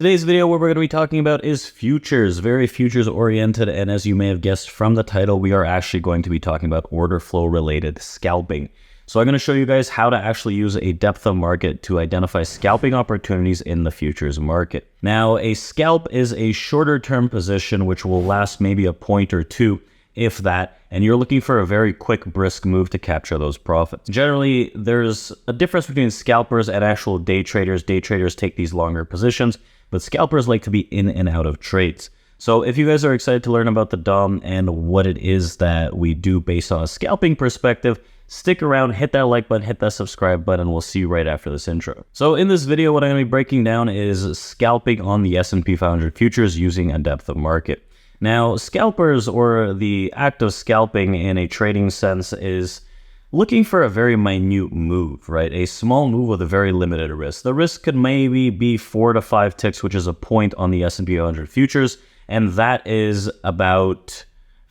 Today's video, what we're going to be talking about is futures, very futures oriented. And as you may have guessed from the title, we are actually going to be talking about order flow related scalping. So I'm going to show you guys how to actually use a depth of market to identify scalping opportunities in the futures market. Now, a scalp is a shorter term position which will last maybe a point or two, if that, and you're looking for a very quick, brisk move to capture those profits. Generally, there's a difference between scalpers and actual day traders. Day traders take these longer positions, but scalpers like to be in and out of trades. So if you guys are excited to learn about the DOM and what it is that we do based on a scalping perspective, stick around, hit that like button, hit that subscribe button. We'll see you right after this intro. So in this video, what I'm going to be breaking down is scalping on the S&P 500 futures using a depth of market. Now, scalpers, or the act of scalping in a trading sense, is looking for a very minute move, right? A small move with a very limited risk. The risk could maybe be 4 to 5 ticks, which is a point on the S&P 500 futures, and that is about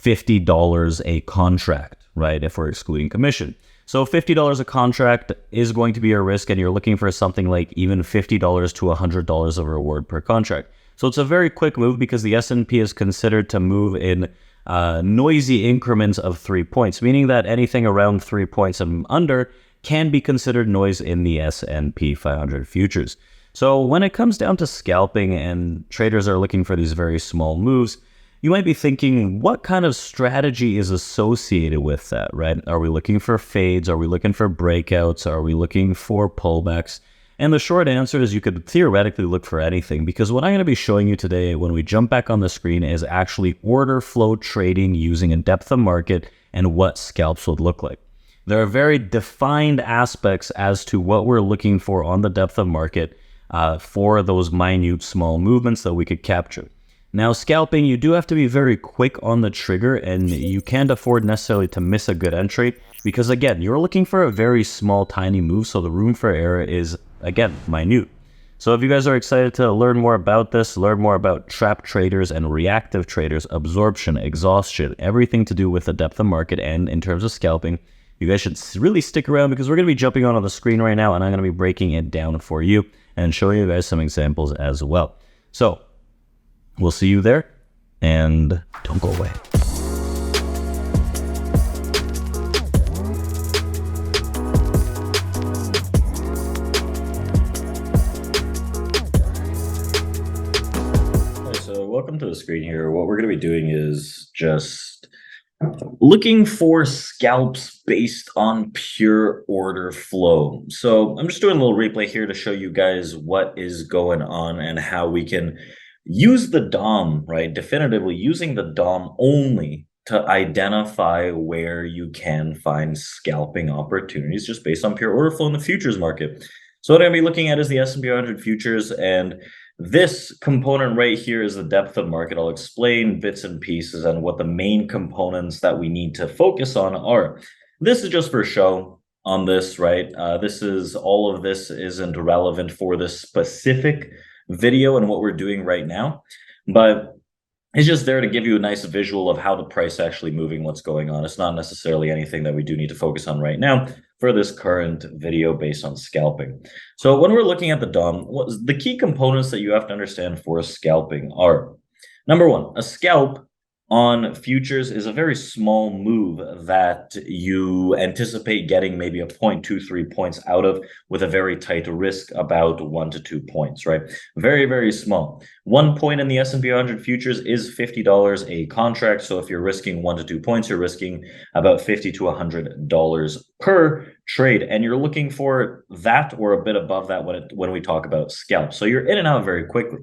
$50 a contract, right? If we're excluding commission. So $50 a contract is going to be a risk, and you're looking for something like even $50 to $100 of reward per contract. So it's a very quick move because the S&P is considered to move in noisy increments of 3 points, meaning that anything around 3 points and under can be considered noise in the S&P 500 futures. So when it comes down to scalping and traders are looking for these very small moves, you might be thinking, what kind of strategy is associated with that, right? Are we looking for fades? Are we looking for breakouts? Are we looking for pullbacks? And the short answer is you could theoretically look for anything, because what I'm going to be showing you today when we jump back on the screen is actually order flow trading using a depth of market and what scalps would look like. There are very defined aspects as to what we're looking for on the depth of market for those minute small movements that we could capture. Now, scalping, you do have to be very quick on the trigger, and you can't afford necessarily to miss a good entry because, again, you're looking for a very small, tiny move, so the room for error is, again, minute. So if you guys are excited to learn more about this, learn more about trap traders and reactive traders, absorption, exhaustion, everything to do with the depth of market and in terms of scalping, you guys should really stick around because we're going to be jumping on the screen right now, and I'm going to be breaking it down for you and showing you guys some examples as well. So we'll see you there, and don't go away. So welcome to the screen here. What we're going to be doing is just looking for scalps based on pure order flow. So I'm just doing a little replay here to show you guys what is going on and how we can use the DOM, right? Definitively using the DOM only to identify where you can find scalping opportunities just based on pure order flow in the futures market. So what I'm going to be looking at is the S&P 500 futures, and this component right here is the depth of market. I'll explain bits and pieces and what the main components that we need to focus on are. This is just for show on this, right? All of this isn't relevant for this specific video and what we're doing right now, but it's just there to give you a nice visual of how the price actually moving, what's going on. It's not necessarily anything that we do need to focus on right now for this current video based on scalping. So when we're looking at the DOM, the key components that you have to understand for scalping are, number one, a scalp on futures is a very small move that you anticipate getting maybe a 0.23 points out of with a very tight risk, about 1 to 2 points, right? Very, very small. 1 point in the S&P 500 futures is $50 a contract. So if you're risking 1 to 2 points, you're risking about $50 to $100 per trade. And you're looking for that or a bit above that when we talk about scalp. So you're in and out very quickly.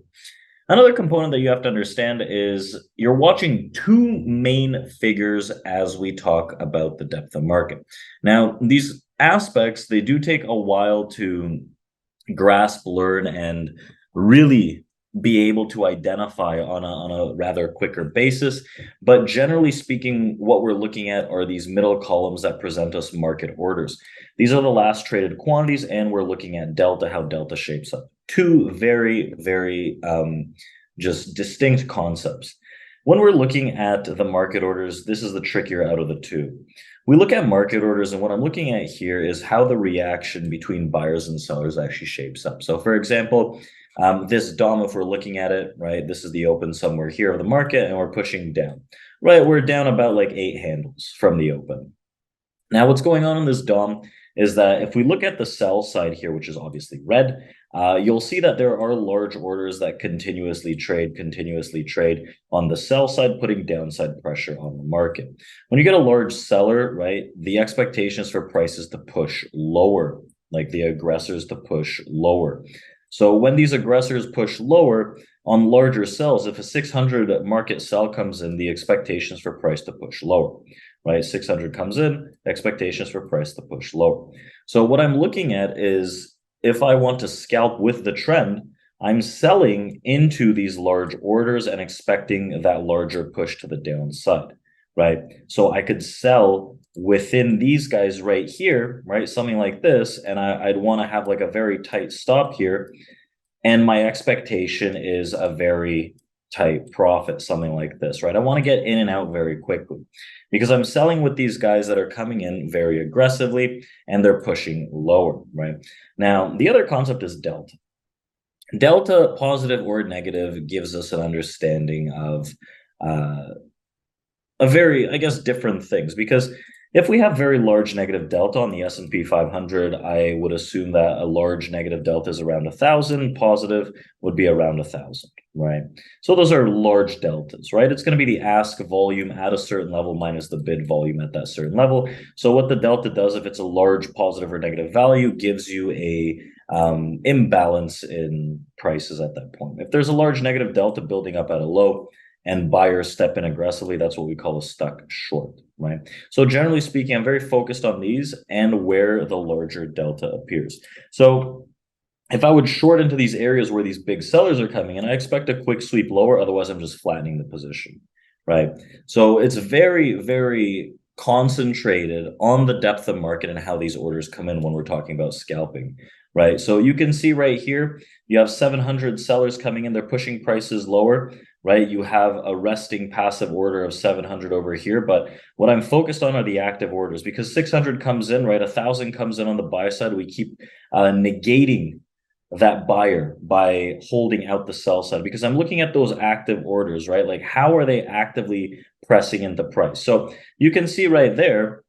Another component that you have to understand is you're watching two main figures as we talk about the depth of market. Now, these aspects, they do take a while to grasp, learn, and really be able to identify on a rather quicker basis. But generally speaking, what we're looking at are these middle columns that present us market orders. These are the last traded quantities, and we're looking at delta, how delta shapes up. Two very, very just distinct concepts. When we're looking at the market orders, this is the trickier out of the two. We look at market orders, and what I'm looking at here is how the reaction between buyers and sellers actually shapes up. So for example, this DOM, if we're looking at it, right, this is the open somewhere here of the market, and we're pushing down, right? We're down about like 8 handles from the open. Now, what's going on in this DOM is that if we look at the sell side here, which is obviously red, you'll see that there are large orders that continuously trade on the sell side, putting downside pressure on the market. When you get a large seller, right, the expectations for prices to push lower, like the aggressors to push lower. So when these aggressors push lower on larger sells, if a 600 market sell comes in, the expectations for price to push lower, right? 600 comes in, expectations for price to push lower. So what I'm looking at is if I want to scalp with the trend, I'm selling into these large orders and expecting that larger push to the downside, right? So I could sell within these guys right here, right? Something like this, and I'd want to have like a very tight stop here. And my expectation is a very tight profit, something like this, right? I want to get in and out very quickly because I'm selling with these guys that are coming in very aggressively and they're pushing lower, right? Now, the other concept is delta. Delta, positive or negative, gives us an understanding of a very, I guess, different things, because if we have very large negative delta on the S&P 500, I would assume that a large negative delta is around 1,000, positive would be around 1,000, right? So those are large deltas, right? It's going to be the ask volume at a certain level minus the bid volume at that certain level. So what the delta does, if it's a large positive or negative value, gives you a imbalance in prices at that point. If there's a large negative delta building up at a low, and buyers step in aggressively, that's what we call a stuck short, right? So generally speaking, I'm very focused on these and where the larger delta appears. So if I would short into these areas where these big sellers are coming in, I expect a quick sweep lower, otherwise I'm just flattening the position, right? So it's very, very concentrated on the depth of market and how these orders come in when we're talking about scalping, right? So you can see right here, you have 700 sellers coming in, they're pushing prices lower, right? You have a resting passive order of 700 over here, but what I'm focused on are the active orders, because 600 comes in, right? 1,000 comes in on the buy side. We keep negating that buyer by holding out the sell side, because I'm looking at those active orders, right? Like how are they actively pressing into price? So you can see right there,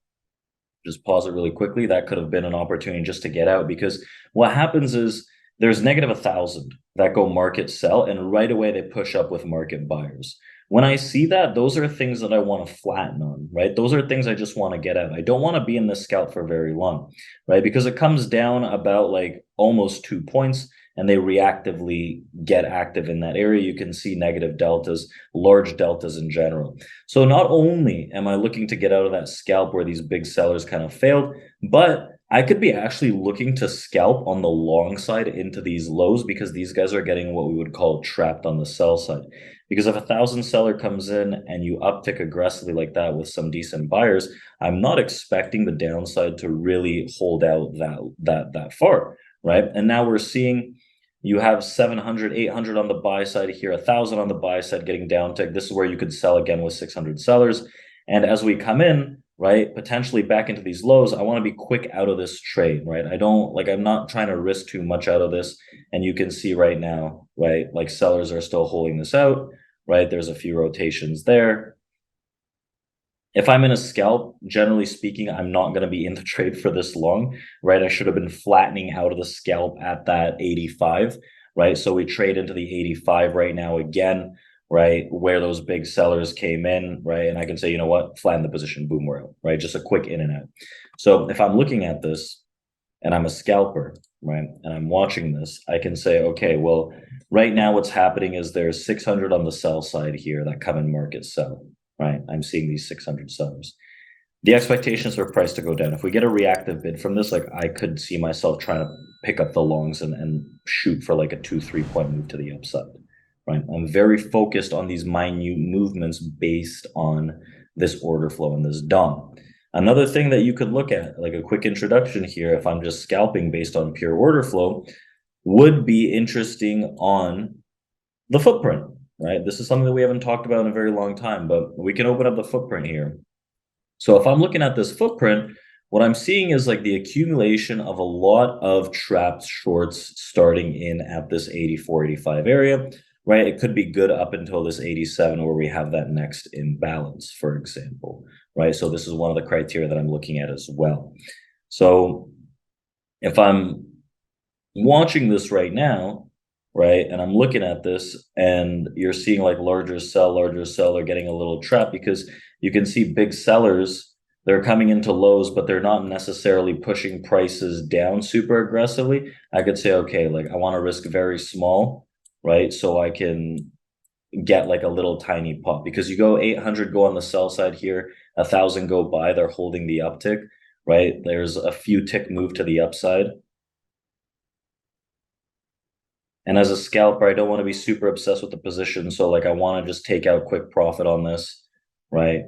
just pause it really quickly. That could have been an opportunity just to get out, because what happens is there's negative 1,000 that go market sell, and right away they push up with market buyers. When I see that, those are things that I want to flatten on, right? Those are things I just want to get out. I don't want to be in this scalp for very long, right? Because it comes down about like almost 2 points and they reactively get active in that area. You can see negative deltas, large deltas in general. So not only am I looking to get out of that scalp where these big sellers kind of failed, but I could be actually looking to scalp on the long side into these lows, because these guys are getting what we would call trapped on the sell side. Because if 1,000 seller comes in and you uptick aggressively like that with some decent buyers, I'm not expecting the downside to really hold out that far, right? And now we're seeing you have 700, 800 on the buy side here, 1,000 on the buy side getting downtick. This is where you could sell again with 600 sellers. And as we come in, right, potentially back into these lows, I want to be quick out of this trade, right? I'm not trying to risk too much out of this. And you can see right now, right, like sellers are still holding this out, right? There's a few rotations there. If I'm in a scalp, generally speaking, I'm not going to be in the trade for this long, right? I should have been flattening out of the scalp at that 85, right? So we trade into the 85 right now again, right? Where those big sellers came in, right? And I can say, you know what, flatten the position, boom, we're out, right? Just a quick in and out. So if I'm looking at this and I'm a scalper, right, and I'm watching this, I can say, okay, well, right now what's happening is there's 600 on the sell side here that come in market sell, right? I'm seeing these 600 sellers. The expectations for price to go down. If we get a reactive bid from this, like I could see myself trying to pick up the longs and shoot for like a 2-3 point move to the upside, right? I'm very focused on these minute movements based on this order flow and this DOM. Another thing that you could look at, like a quick introduction here, if I'm just scalping based on pure order flow, would be interesting on the footprint, right? This is something that we haven't talked about in a very long time, but we can open up the footprint here. So if I'm looking at this footprint, what I'm seeing is like the accumulation of a lot of trapped shorts starting in at this 84, 85 area, right? It could be good up until this 87 where we have that next imbalance, for example, right? So this is one of the criteria that I'm looking at as well. So if I'm watching this right now, right, and I'm looking at this and you're seeing like larger sell, are getting a little trapped because you can see big sellers, they're coming into lows, but they're not necessarily pushing prices down super aggressively. I could say, okay, like I want to risk very small, right? So I can get like a little tiny pop because you go 800 go on the sell side here, 1,000 go buy, they're holding the uptick, right? There's a few tick move to the upside. And as a scalper, I don't want to be super obsessed with the position. So like I want to just take out quick profit on this, right?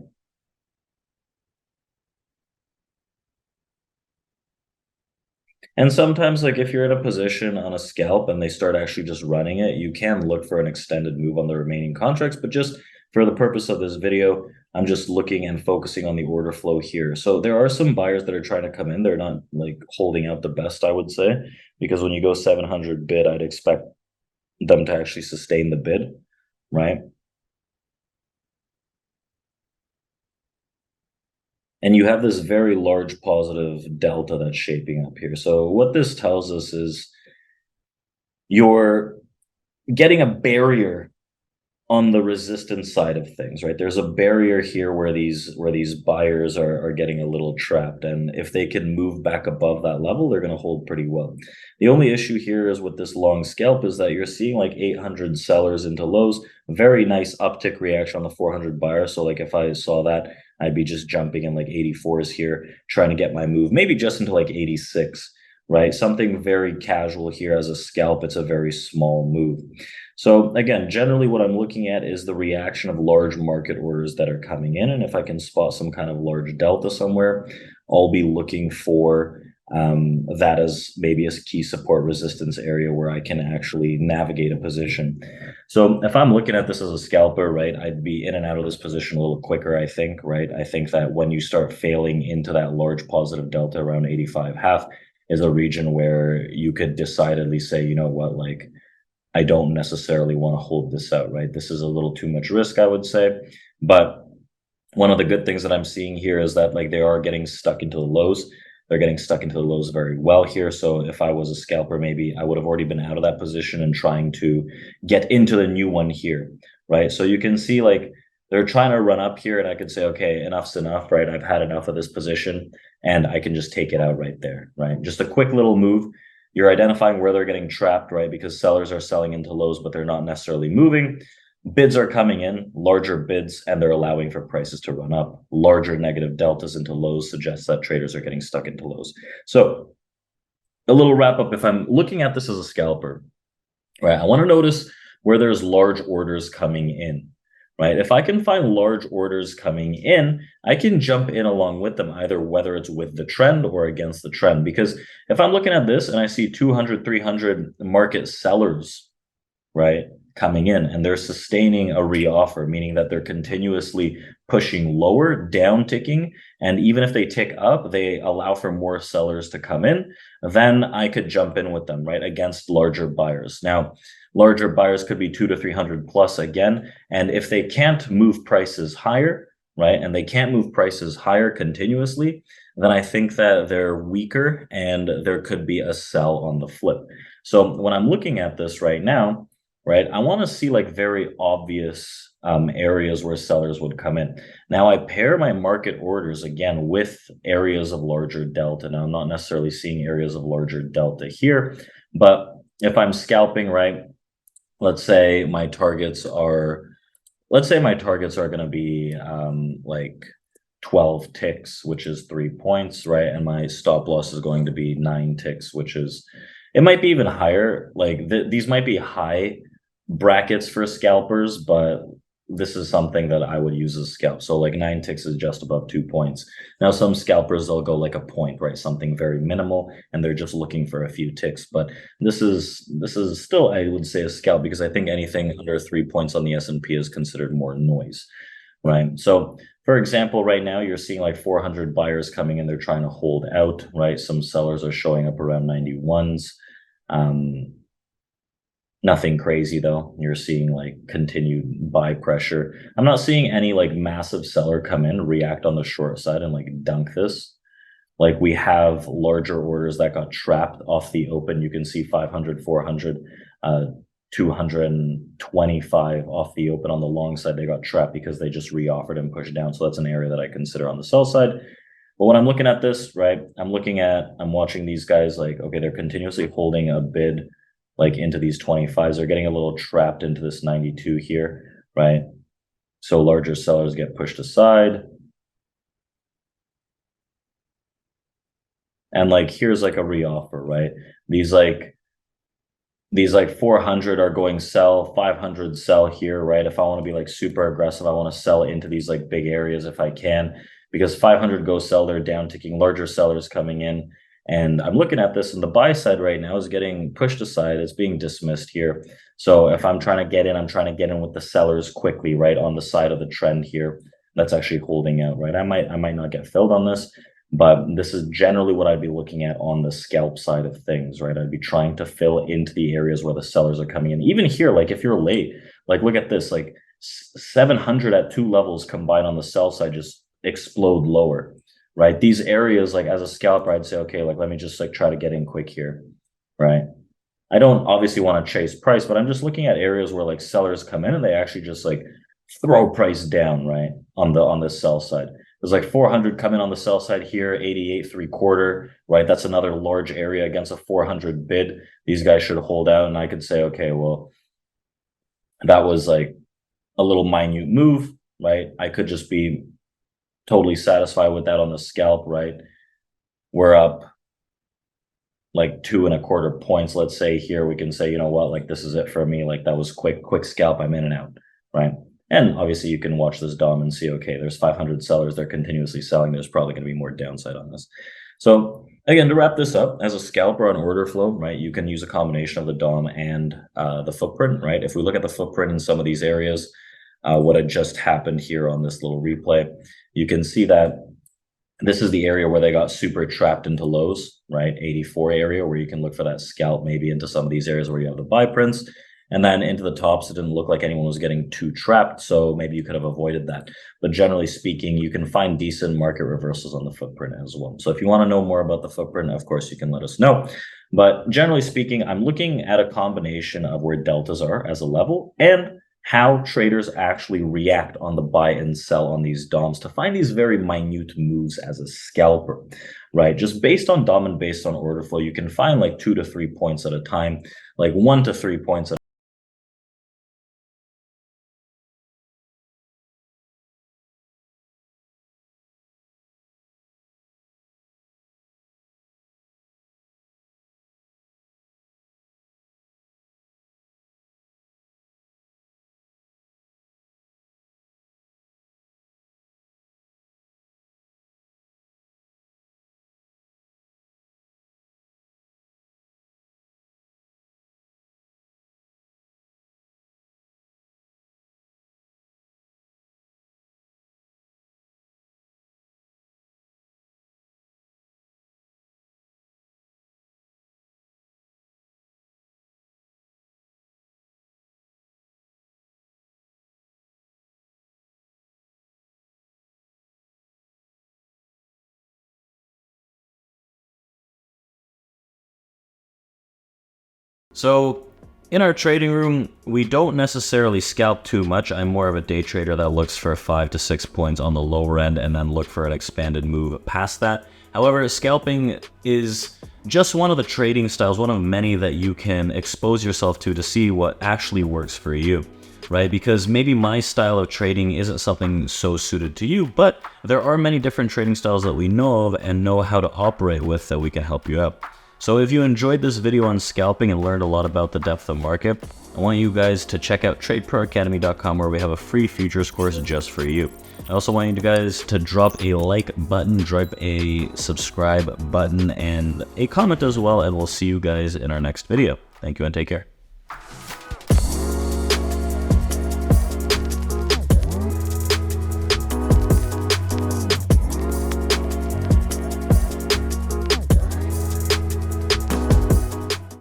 And sometimes like if you're in a position on a scalp and they start actually just running it, you can look for an extended move on the remaining contracts. But just for the purpose of this video, I'm just looking and focusing on the order flow here. So there are some buyers that are trying to come in. They're not like holding out the best, I would say, because when you go 700 bid, I'd expect them to actually sustain the bid, right? And you have this very large positive delta that's shaping up here. So what this tells us is you're getting a barrier on the resistance side of things, right? There's a barrier here where these buyers are getting a little trapped, and if they can move back above that level, they're going to hold pretty well. The only issue here is with this long scalp is that you're seeing like 800 sellers into lows, very nice uptick reaction on the 400 buyers. So like if I saw that, I'd be just jumping in like 84s here, trying to get my move, maybe just into like 86, right? Something very casual here as a scalp. It's a very small move. So again, generally what I'm looking at is the reaction of large market orders that are coming in. And if I can spot some kind of large delta somewhere, I'll be looking for that as maybe a key support resistance area where I can actually navigate a position. So if I'm looking at this as a scalper, right, I'd be in and out of this position a little quicker, I think, right? I think that when you start failing into that large positive delta around 85 half is a region where you could decidedly say, you know what, like, I don't necessarily want to hold this out, right? This is a little too much risk, I would say. But one of the good things that I'm seeing here is that like they are getting stuck into the lows. They're getting stuck into the lows very well here. So if I was a scalper, maybe I would have already been out of that position and trying to get into the new one here, right? So you can see like they're trying to run up here and I could say, okay, enough's enough, right? I've had enough of this position and I can just take it out right there, right? Just a quick little move. You're identifying where they're getting trapped, right? Because sellers are selling into lows, but they're not necessarily moving. Bids are coming in, larger bids, and they're allowing for prices to run up. Larger negative deltas into lows suggests that traders are getting stuck into lows. So a little wrap up, if I'm looking at this as a scalper, right, I want to notice where there's large orders coming in, right? If I can find large orders coming in, I can jump in along with them, either whether it's with the trend or against the trend. Because if I'm looking at this and I see 200, 300 market sellers, right, coming in and they're sustaining a reoffer, meaning that they're continuously pushing lower, down ticking, and even if they tick up, they allow for more sellers to come in, then I could jump in with them, right, against larger buyers. Now, larger buyers could be 200 to 300 plus again, and if they can't move prices higher, right, and they can't move prices higher continuously, then I think that they're weaker and there could be a sell on the flip. So when I'm looking at this right now, right, I want to see like very obvious areas where sellers would come in. Now I pair my market orders again with areas of larger delta. Now I'm not necessarily seeing areas of larger delta here, but if I'm scalping, right, let's say my targets are going to be like 12 ticks, which is 3 points, right? And my stop loss is going to be 9 ticks, which is, it might be even higher. Like these might be high brackets for scalpers, but this is something that I would use as a scalp. So like 9 ticks is just above 2 points. Now some scalpers, they'll go like a point, right? Something very minimal, and they're just looking for a few ticks. But this is still, I would say, a scalp, because I think anything under 3 points on the S&P is considered more noise, right? So For example, right now you're seeing like 400 buyers coming in. They're trying to hold out, right? Some sellers are showing up around 91s. Nothing crazy though. You're seeing like continued buy pressure. I'm not seeing any like massive seller come in, react on the short side and like dunk this. Like we have larger orders that got trapped off the open. You can see 500, 400, 225 off the open on the long side. They got trapped because they just reoffered and pushed down. So that's an area that I consider on the sell side. But when I'm looking at this, right, I'm watching these guys like, okay, they're continuously holding a bid like into these 25s. They're getting a little trapped into this 92 here, right? So larger sellers get pushed aside. And like, here's like a reoffer, right? These like 400 are going sell, 500 sell here, right? If I want to be like super aggressive, I want to sell into these like big areas if I can, because 500 go sell, they're down ticking, larger sellers coming in. And I'm looking at this, and the buy side right now is getting pushed aside. It's being dismissed here. So if I'm trying to get in, I'm trying to get in with the sellers quickly, right, on the side of the trend here. That's actually holding out, right? I might not get filled on this, but this is generally what I'd be looking at on the scalp side of things, right? I'd be trying to fill into the areas where the sellers are coming in. Even here, like if you're late, like look at this, like 700 at 2 levels combined on the sell side just explode lower. Right? These areas, like as a scalper, I'd say, okay, like let me just like try to get in quick here, right? I don't obviously want to chase price, but I'm just looking at areas where like sellers come in and they actually just like throw price down, right? On the sell side. There's like 400 coming on the sell side here, 88 3/4, right? That's another large area against a 400 bid. These guys should hold out, and I could say, okay, well, that was like a little minute move, right? I could just be totally satisfied with that on the scalp, right? We're up like 2.25 points. Let's say here we can say, you know what, like this is it for me. Like that was quick scalp. I'm in and out, right? And obviously you can watch this DOM and see, okay, there's 500 sellers. They're continuously selling. There's probably going to be more downside on this. So again, to wrap this up, as a scalper on order flow, right, you can use a combination of the DOM and the footprint, right? If we look at the footprint in some of these areas, what had just happened here on this little replay, you can see that this is the area where they got super trapped into lows, right? 84 area where you can look for that scalp maybe into some of these areas where you have the buy prints. And then into the tops, it didn't look like anyone was getting too trapped, so maybe you could have avoided that. But generally speaking, you can find decent market reversals on the footprint as well. So if you want to know more about the footprint, of course, you can let us know. But generally speaking, I'm looking at a combination of where deltas are as a level and how traders actually react on the buy and sell on these DOMs to find these very minute moves as a scalper, right? Just based on DOM and based on order flow, you can find like 2 to 3 points at a time, like 1 to 3 points at So in our trading room, we don't necessarily scalp too much. I'm more of a day trader that looks for 5 to 6 points on the lower end and then look for an expanded move past that. However, scalping is just one of the trading styles, one of many that you can expose yourself to see what actually works for you, right? Because maybe my style of trading isn't something so suited to you, but there are many different trading styles that we know of and know how to operate with that we can help you out. So if you enjoyed this video on scalping and learned a lot about the depth of market, I want you guys to check out TradeProAcademy.com where we have a free futures course just for you. I also want you guys to drop a like button, drop a subscribe button, and a comment as well, and we'll see you guys in our next video. Thank you and take care.